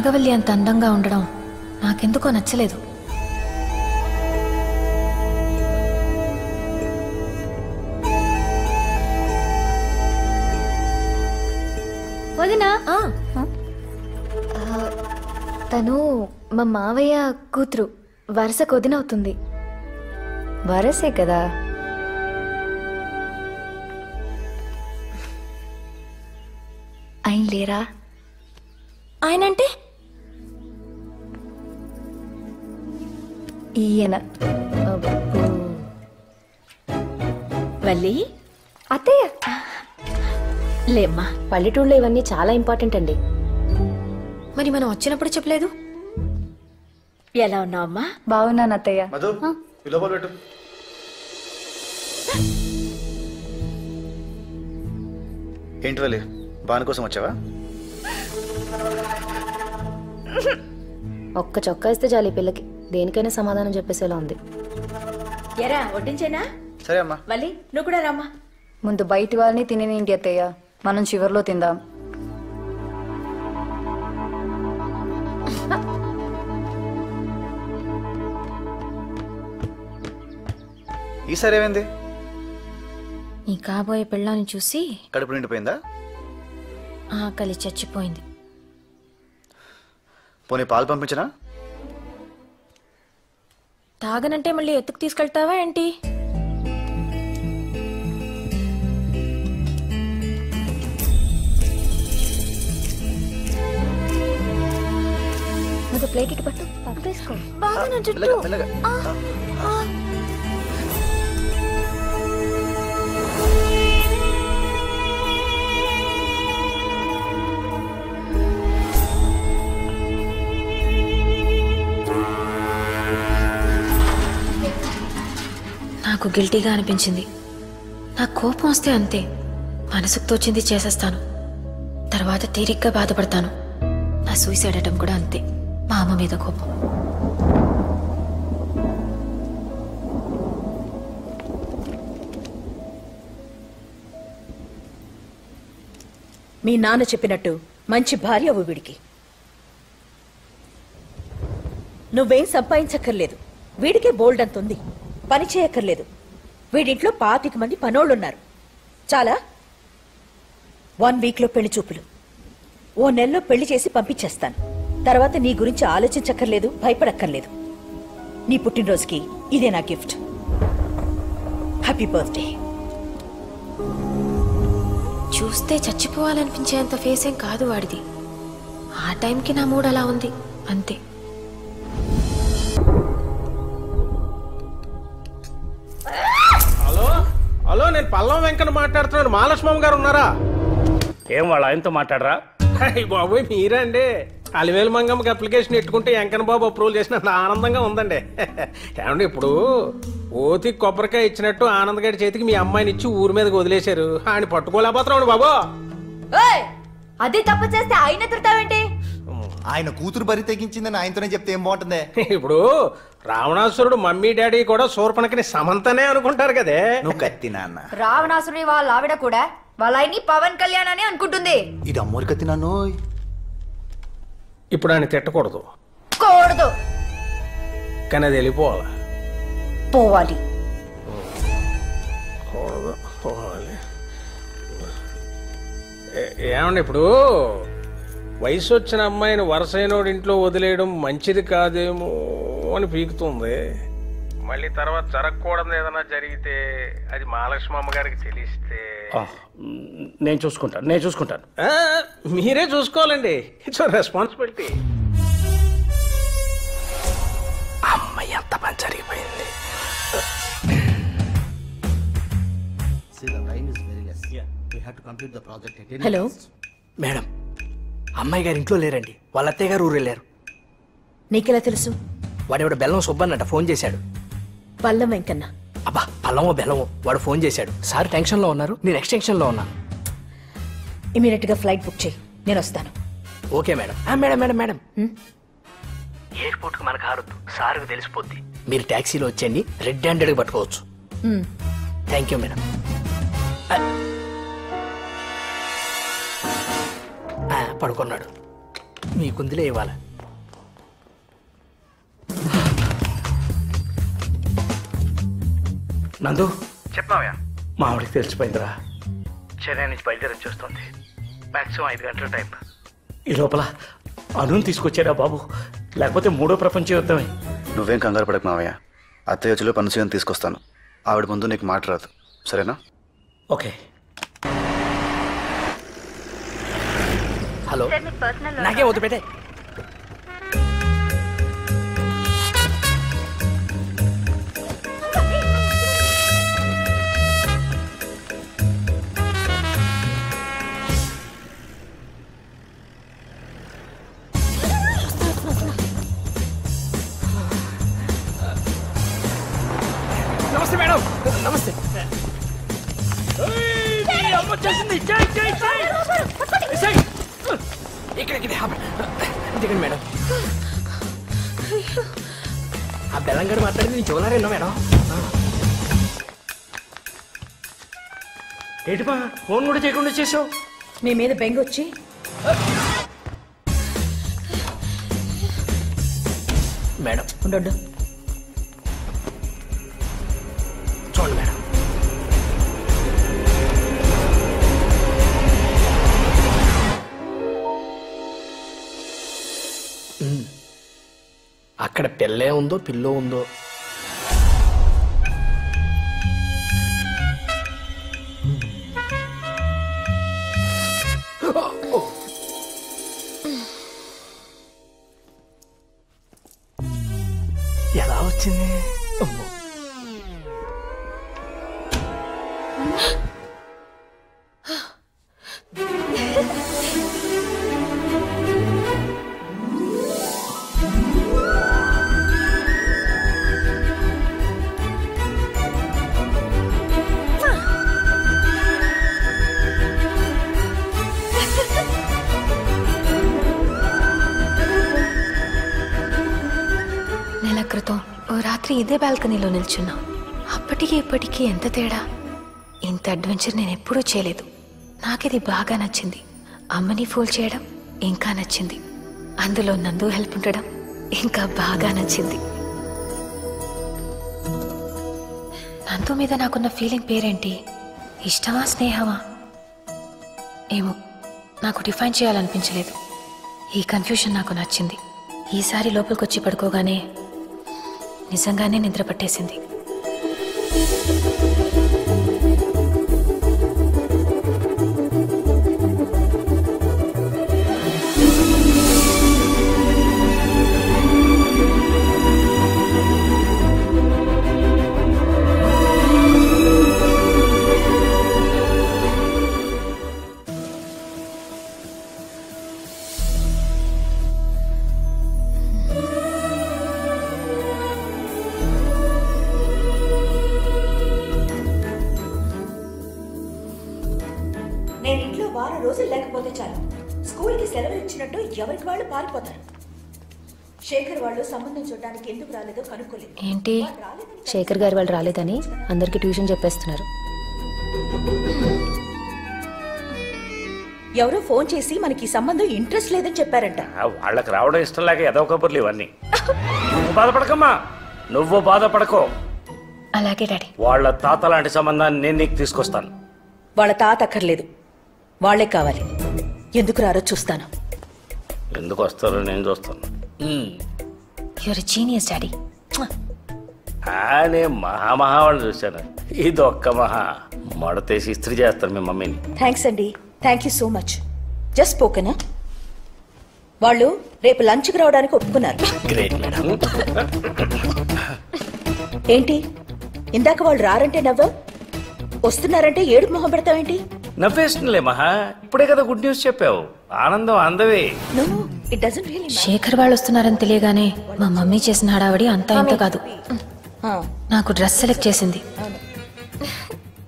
నాగవల్లి అంత అందంగా ఉండడం నాకెందుకో నచ్చలేదు. వదినా, తను మా మావయ్య కూతురు, వరుసకు వదినవుతుంది. వరసే కదా. ఆయన లేరా? ఆయనంటే ఈయన. వల్లి, అత్తయ్య లేమ్మా. పల్లెటూళ్ళలో ఇవన్నీ చాలా ఇంపార్టెంట్ అండి. మరి మనం వచ్చినప్పుడు చెప్పలేదు. ఎలా ఉన్నావమ్మా? బాగున్నాను అత్తయ్య. ఏంటి వల్లి, బాను కోసం వచ్చావా? ఒక్క చొక్కా ఇస్తే చాలు ఈ పిల్లకి దేనికైనా సమాధానం చెప్పేసేలా ఉంది. ఎరా వడ్డించేనా? సరే అమ్మా. వల్లి, నువ్వు కూడా రామ్మా. ముందు బయటి వాళ్ళని తినేది అత్తయ్య, మనం చివర్లో తిందాం. ఈసారి ఏమైంది? నీ కాబోయే పెళ్ళాన్ని చూసి కడుపు నిండిపోయిందా? ఆకలి చచ్చిపోయింది. పోనీ పాలు పంపించనా? తాగనంటే మళ్ళీ ఎత్తుకు తీసుకెళ్తావా ఏంటి? ప్లేట్ ఇటు పట్టు, పట్టు తీసుకో. నాకు గిల్టీగా అనిపించింది. నాకు కోపం వస్తే అంతే, మనసుకు తోచింది చేసేస్తాను. తర్వాత తీరిగ్గా బాధపడతాను. నా సూసైడ్ అటెంప్ట్ కూడా అంతే, మా అమ్మ మీద కోపం. మీ నాన్న చెప్పినట్టు మంచి భార్య అవ్వు వీడికి. నువ్వేం సంపాదించక్కర్లేదు, వీడికే బోల్డ్ అంతుంది. పని చేయక్కర్లేదు. వీడింట్లో 25 మంది పనోళ్ళున్నారు. చాలా 1 వీక్లో పెళ్లి చూపులు, ఓ నెలలో పెళ్లి చేసి పంపించేస్తాను. తర్వాత నీ గురించి ఆలోచించక్కర్లేదు, భయపడక్కర్లేదు. నీ పుట్టినరోజుకి ఇదే నా గిఫ్ట్. Happy birthday. చూస్తే చచ్చిపోవాలనిపించేంత ఫేస్ ఏం కాదు వాడిది. ఆ టైంకి నా మూడ్ అలా ఉంది అంతే. హలో, నేను పల్లం వెంకన్న మాట్లాడుతున్నాను. మహాలక్ష్మమ్మ గారు ఉన్నారా? ఏం వాళ్ళ ఆయనతో మాట్లాడరా? బాబోయ్, మీరే అండి. అలివేలు మంగమ్మకి అప్లికేషన్ ఎట్టుకుంటే వెంకన్న బాబు అప్రూవల్ చేసినంత ఆనందంగా ఉందండి. ఏమండి, ఇప్పుడు ఓతికి కొబ్బరికాయ ఇచ్చినట్టు ఆనంద్ గారి చేతికి మీ అమ్మాయిని ఇచ్చి ఊరి మీదకి వదిలేశారు. ఆయన పట్టుకోలేకపోతున్నాడు బాబు. అదే తప్పు చేస్తే ఆయన ఎదురుతావేంటి? ఆయన కూతురు బరి తెగించిందని ఆయనతోనే చెప్తే ఏం బాగుంటుంది? ఇప్పుడు రావణాసురుడు మమ్మీ డాడీ కూడా శూర్పణఖని సమంతనే అనుకుంటారు కదే. నువ్వు కత్తి నాన్న. రావణాసురుడి వాళ్ళ ఆవిడ కూడా వాళ్ళ ఆయన్ని పవన్ కళ్యాణ్ అని అనుకుంటుంది. ఇది అమ్మోరు కత్తి నాన్నో. ఇప్పుడు ఆయన తిట్టకూడదు, కూడదు, కానీ అది వెళ్ళిపోవాలి. పోవాలి. ఏమండి, ఇప్పుడు వయసు వచ్చిన అమ్మాయిని వరసైనోడి ఇంట్లో వదిలేయడం మంచిది కాదేమో అని పీకుతుంది. మళ్ళీ తర్వాత జరగకూడదు ఏదైనా జరిగితే అది మహాలక్ష్మమ్మ గారికి తెలిస్తే నేను చూసుకుంటాను. మీరే చూసుకోవాలండి. It's responsibility. అమ్మాయి ఎంత పని జరిగిపోయింది. హలో మేడం, అమ్మాయి గారు ఇంట్లో లేరండి. వాళ్ళ అత్తయ్య గారు ఊరు వెళ్ళారు. నీకెలా తెలుసు? వాడెవడ బెల్లం సుబ్బన్నట ఫోన్ చేశాడు. పల్లం వెంకన్న? అబ్బా, పల్లమో బెల్లమో వాడు ఫోన్ చేశాడు. సార్ టెన్షన్ లో ఉన్నారు, నేను ఎక్స్టెన్షన్ లో ఉన్నాను. ఇమీడియట్ గా ఫ్లైట్ బుక్ చేయి, నేను వస్తాను. Okay madam. మేడం ఎయిర్పోర్ట్ కు మనకు హారొద్దు, సార్కు తెలిసిపోద్ది. మీరు ట్యాక్సీలో వచ్చేయండి, రెడ్ హ్యాండెడ్ పట్టుకోవచ్చు. Thank you madam. పడుకున్నాడు. మీకుందిలే ఇవాళ. నందు చెప్పావయ్యా. మా ఆవిడకి తెలిసిపోయిందిరా. చెన్నై నుంచి బయలుదేరి వచ్చేస్తుంది. మాక్సిమం 5 గంటల టైం. ఈ లోపల అనుని తీసుకొచ్చారా బాబు, లేకపోతే మూడో ప్రపంచ యుద్ధమే. నువ్వేం కంగారు పడకు మావయ్య. అత్తయ్య వచ్చి పనుసీని తీసుకొస్తాను. ఆవిడ ముందు నీకు మాట రాదు, సరేనా? ఓకే. హలో, నాకే వద్దు పెట్టే. నమస్తే మేడం. నమస్తే. ఇక్కడ దిగండి మేడం. ఆ బెల్లంగడు మాట్లాడింది నేను చూడలేరేనో మేడం. ఏంటిపా ఫోన్ కూడా చేయకుండా చేసావు? మీ మీద బెంగొచ్చి మేడం ఉండు. చూడండి మేడం. అక్కడ పిల్లే ఉందో పిల్లో ఉందో. ఎలా వచ్చింది? అమ్మో, నెల క్రితం ఓ రాత్రి ఇదే బాల్కనీలో నిల్చున్నా. అప్పటికి ఇప్పటికీ ఎంత తేడా. ఇంత అడ్వెంచర్ నేను ఎప్పుడూ చేయలేదు. నాకిది బాగా నచ్చింది. అమ్మని ఫూల్ చేయడం ఇంకా నచ్చింది. అందులో నందు హెల్ప్ ఉండడం ఇంకా బాగా నచ్చింది. నందు మీద నాకున్న ఫీలింగ్ పేరేంటి? ఇష్టమా, స్నేహమా? ఏమో, నాకు డిఫైన్ చేయాలనిపించలేదు. ఈ కన్ఫ్యూషన్ నాకు నచ్చింది. ఈసారి లోపలికొచ్చి పడుకోగానే నిజంగానే నిద్ర పట్టేసింది. నేను ఇంట్లో వారం రోజులు లేకపోతే చాలు స్కూల్కి సెలవులు ఇచ్చినట్టు ఎవరికి వాళ్ళు పారిపోతారు. శేఖర్ వాళ్ళు సంబంధం చూడడానికి ఎందుకు రాలేదో కనుక్కోలేదు. ఏంటి, శేఖర్ గారు వాళ్ళు రాలేదని అందరికి ట్యూషన్ చెప్పేస్తున్నారు. ఎవరో ఫోన్ చేసి మనకి ఈ సంబంధం ఇంట్రెస్ట్ లేదని చెప్పారంట. వాళ్ళకి రావడం ఇష్టం లేక ఏదో కబుర్లు ఇవన్నీ. నువ్వు బాధపడకమ్మా, నువ్వు బాధపడకో. అలాగే డాడీ. వాళ్ళ తాత లాంటి సంబంధాన్ని నేను నీకు తీసుకొస్తాను. వాళ్ళ తాత అక్కర్లేదు, వాళ్లే కావాలి. ఎందుకు రారో చూస్తాను. ఎందుకు వస్తారో నేను చూస్తాను. Your genius daddy. నేను మహా వాళ్ళు చూశాను. ఇది ఒక్క మహా మడతేసి ఇస్త్రీ చేస్తాను మీ మమ్మీని. థ్యాంక్స్ అండి, thank you so much. Just స్పోకెనా? వాళ్ళు రేపు లంచ్కి రావడానికి ఒప్పుకున్నారు. Great madam. ఏంటి ఇందాక వాళ్ళు రారంటే నవ్వు, వస్తున్నారంటే ఏడుపు మొహం పెడతావేంటి? నవ్వేస్తుందిలే మహా, ఇప్పుడే కదా గుడ్ న్యూస్ చెప్పావు. ఆనందం అందవే. No, it doesn't really matter. Shekhar వాళ్ళు వస్తున్నారని తెలియగానే మా మమ్మీ చేసిన హడావడి అంతా ఇంత కాదు. నాకు డ్రెస్ సెలెక్ట్ చేసింది.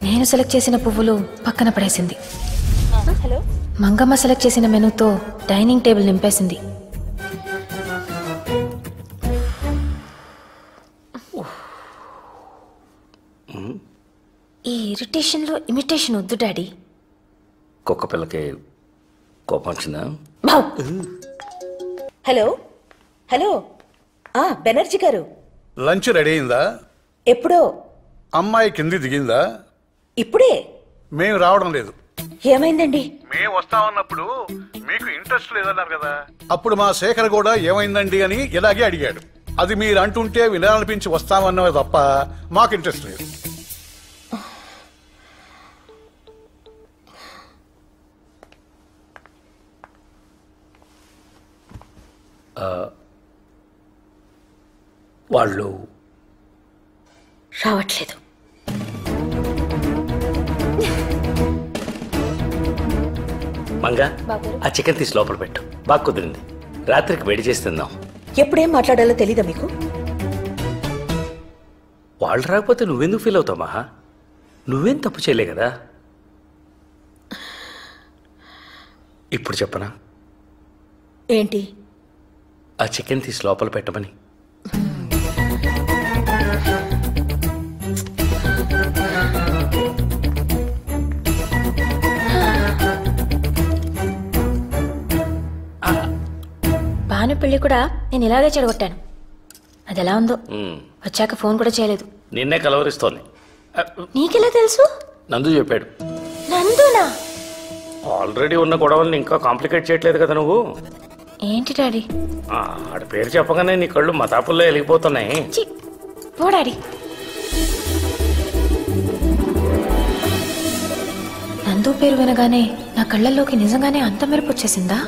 నేను సెలెక్ట్ చేసిన పువ్వులు పక్కన పడేసింది. హలో, మంగమ్మ సెలెక్ట్ చేసిన మెనూతో డైనింగ్ టేబుల్ నింపేసింది. ఈ ఇరిటేషన్లో ఇమిటేషన్ వద్దు డాడీ. కుక్క పిల్లకి కోపం వచ్చిందా? హలో హలో బెనర్జీ గారు. లంచ్ రెడీ అయిందా? ఎప్పుడో. అమ్మాయి కింది దిగిందా? ఇప్పుడే. మేము రావడం లేదు. ఏమైందండి? మేము వస్తామన్నప్పుడు మీకు ఇంట్రెస్ట్ లేదన్నారు కదా. అప్పుడు మా శేఖర్ కూడా ఏమైందండి అని ఇలాగే అడిగాడు. అది మీరు అంటుంటే వినాలనిపించి వస్తామన్నది తప్ప మాకు ఇంట్రెస్ట్ లేదు. వాళ్ళు రావట్లేదు. మంగా ఆ చికెన్ తీసి లోపల పెట్టు. బాగా కుదిరింది. రాత్రికి వేడి చేసి తిందాం. ఎప్పుడేం మాట్లాడాలో తెలీదా మీకు? వాళ్ళు రాకపోతే నువ్వెందుకు ఫీల్ అవుతావు మహా? నువ్వేం తప్పు చేయలే కదా. ఇప్పుడు చెప్పనా? ఏంటి? ఆ చికెన్ తీసి లోపల పెట్టమని. భాను పెళ్లి కూడా నేను ఇలాగే చెడగొట్టాను. అది ఎలా ఉందో. వచ్చాక ఫోన్ కూడా చేయలేదు. నిన్నే కలవరిస్తోంది. నీకెలా తెలుసు? నందు చెప్పాడు. నందునా? ఆల్రెడీ ఉన్న గొడవల్ని ఇంకా కాంప్లికేట్ చేయట్లేదు కదా నువ్వు. ఏంటి డాడీ? ఆడి పేరు చెప్పగానే నీ కళ్ళు మతాపుల్లో వెలిగిపోతున్నాయి. పో డాడీ. నందు పేరు వినగానే నా కళ్ళల్లోకి నిజంగానే అంత మెరుపు వచ్చేసిందా?